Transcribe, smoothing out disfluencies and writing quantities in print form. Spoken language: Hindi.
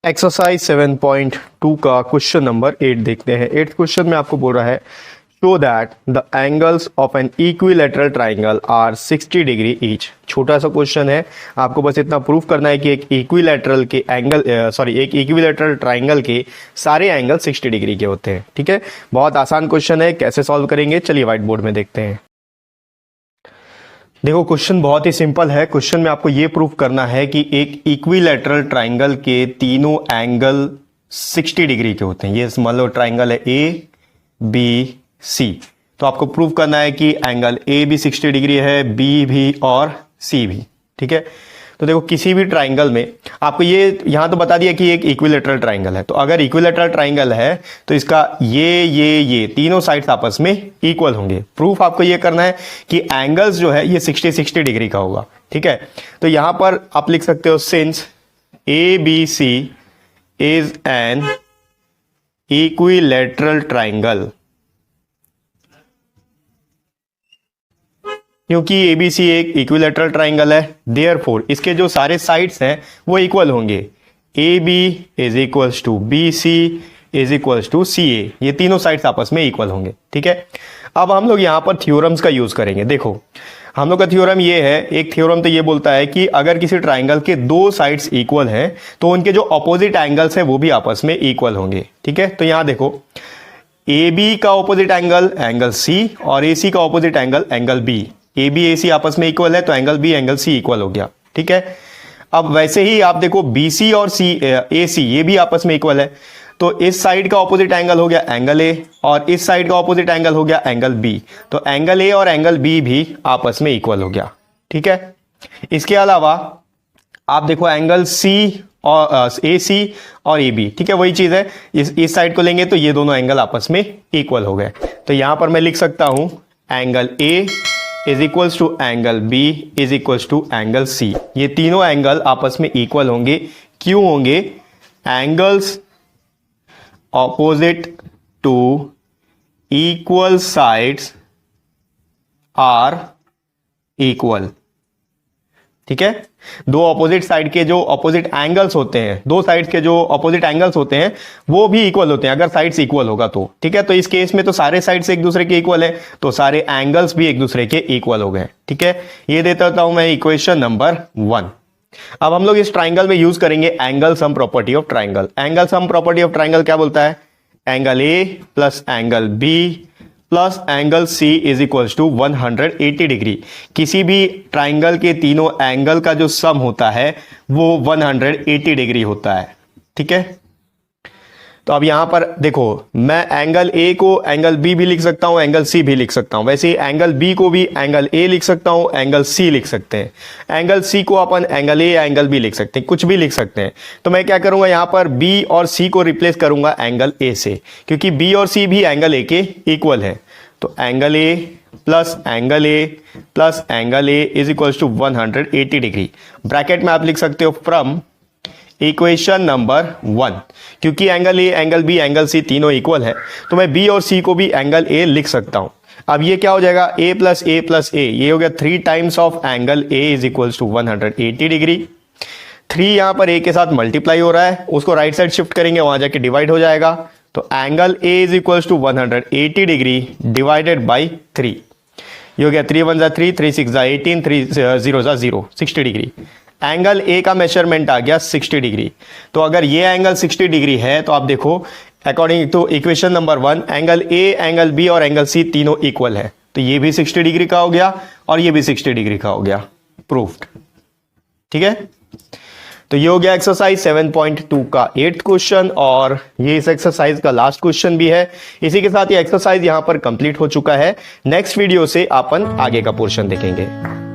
एक्सरसाइज 7.2 का क्वेश्चन नंबर 8 देखते हैं। 8th क्वेश्चन में आपको बोल रहा है show that the angles of an equilateral triangle are 60 degree each. छोटा सा क्वेश्चन है, आपको बस इतना प्रूफ करना है कि एक इक्विलैटरल के एंगल एक इक्विलैटरल ट्राइंगल के सारे एंगल 60 डिग्री के होते हैं। ठीक है, बहुत आसान क्वेश्चन है, कैसे सॉल्व करेंगे चलिए व्हाइट बोर्ड में देखते हैं। देखो क्वेश्चन बहुत ही सिंपल है। क्वेश्चन में आपको ये प्रूफ करना है कि एक इक्विलैटरल ट्राइंगल के तीनों एंगल 60 डिग्री के होते हैं। ये मान लो ट्राइंगल है ए बी सी, तो आपको प्रूफ करना है कि एंगल ए भी 60 डिग्री है, बी भी और सी भी। ठीक है, तो देखो किसी भी ट्राइंगल में आपको ये यहां तो बता दिया कि एक इक्विलैटरल ट्राइंगल है, तो अगर इक्विलैटरल ट्राइंगल है तो इसका ये तीनों साइड्स आपस में इक्वल होंगे। प्रूफ आपको ये करना है कि एंगल्स जो है ये 60 डिग्री का होगा। ठीक है, तो यहां पर आप लिख सकते हो since A B C is an equilateral triangle, क्योंकि ABC एक इक्विलैटरल ट्राइंगल है, देयरफॉर इसके जो सारे साइड्स हैं वो इक्वल होंगे। AB is equals to BC is equals to CA, ये तीनों साइड्स आपस में इक्वल होंगे। ठीक है, अब हम लोग यहां पर थ्योरम्स का यूज करेंगे। देखो हम लोग का थ्योरम ये है, एक थ्योरम तो ये बोलता है कि अगर किसी ट्राइंगल के दो साइड्स इक्वल हैं तो उनके जो अपोजिट एंगल्स हैं वो भी आपस में इक्वल होंगे। ठीक है, तो यहां देखो AB का ऑपोजिट एंगल एंगल C और AC का opposite angle B। A B A C आपस में इक्वल है तो angle B angle C equal हो गया। ठीक है, अब वैसे ही आप देखो बी सी और ए सी ये भी आपस में इक्वल है, तो इस साइड का ऑपोजिट एंगल हो गया एंगल ए और इस साइड का ऑपोजिट एंगल हो गया एंगल बी, तो एंगल ए और एंगल बी भी आपस में इक्वल हो गया। ठीक है, इसके अलावा आप देखो एंगल सी और ए सी और ए बी, ठीक है वही चीज है, इस साइड को लेंगे तो ये दोनों एंगल आपस में इक्वल हो गए। तो यहां पर मैं लिख सकता हूं angle A is equals to angle B is equals to angle C. ये तीनों एंगल आपस में इक्वल होंगे। क्यों होंगे? Angles opposite to equal sides are equal. ठीक है, दो ऑपोजिट साइड के जो ऑपोजिट एंगल्स होते हैं, दो साइड्स के जो ऑपोजिट एंगल्स होते हैं वो भी इक्वल होते हैं अगर साइड्स इक्वल होगा तो। ठीक है, तो इस केस में तो सारे साइड्स एक दूसरे के इक्वल है तो सारे एंगल्स भी एक दूसरे के इक्वल हो गए। ठीक है, ये देता हूं मैं इक्वेशन नंबर 1। अब हम लोग इस ट्राइंगल में यूज करेंगे angle sum property of triangle. Angle sum property of triangle क्या बोलता है? Angle A plus angle B plus angle C is equals to 180 degree. किसी भी ट्राइंगल के तीनों एंगल का जो सम होता है वो 180 डिग्री होता है। ठीक है, तो अब यहां पर देखो मैं एंगल ए को एंगल बी भी लिख सकता हूं, एंगल सी भी लिख सकता हूं, वैसे ही एंगल बी को भी एंगल ए लिख सकता हूं, एंगल सी लिख सकते हैं। एंगल सी को अपन एंगल ए एंगल बी लिख सकते हैं, कुछ भी लिख सकते हैं। तो मैं क्या करूंगा यहां पर बी और सी को रिप्लेस करूंगा एंगल ए से, क्योंकि बी और सी भी एंगल ए के इक्वल है। तो angle A plus angle A plus angle A is equals to 180 degree. Bracket में आप लिख सकते हो फ्रॉम इक्वेशन नंबर 1। क्योंकि angle A angle B angle C तीनों इक्वल है तो मैं बी और सी को भी एंगल ए लिख सकता हूं। अब ये क्या हो जाएगा? ए प्लस ए प्लस ए, ये हो गया 3 times of angle A is equals to 180 degree. 3 यहां पर ए के साथ मल्टीप्लाई हो रहा है, उसको राइट साइड शिफ्ट करेंगे वहां जाके डिवाइड हो जाएगा। तो angle A is equals to 180 degree divided by 3। ये हो गया 3 1 जा 3, 3 6 जा 18, 3 0 जा 0, 60 डिग्री। एंगल ए का मेजरमेंट आ गया 60 डिग्री। तो अगर ये एंगल 60 डिग्री है तो आप देखो according to equation number 1 angle A angle B और एंगल सी तीनों इक्वल है, तो ये भी 60 डिग्री का हो गया और ये भी 60 डिग्री का हो गया। प्रूफ्ड। ठीक है, तो ये हो गया एक्सरसाइज 7.2 का 8th क्वेश्चन और ये इस एक्सरसाइज का लास्ट क्वेश्चन भी है। इसी के साथ ये एक्सरसाइज यहां पर कंप्लीट हो चुका है। नेक्स्ट वीडियो से अपन आगे का पोर्शन देखेंगे।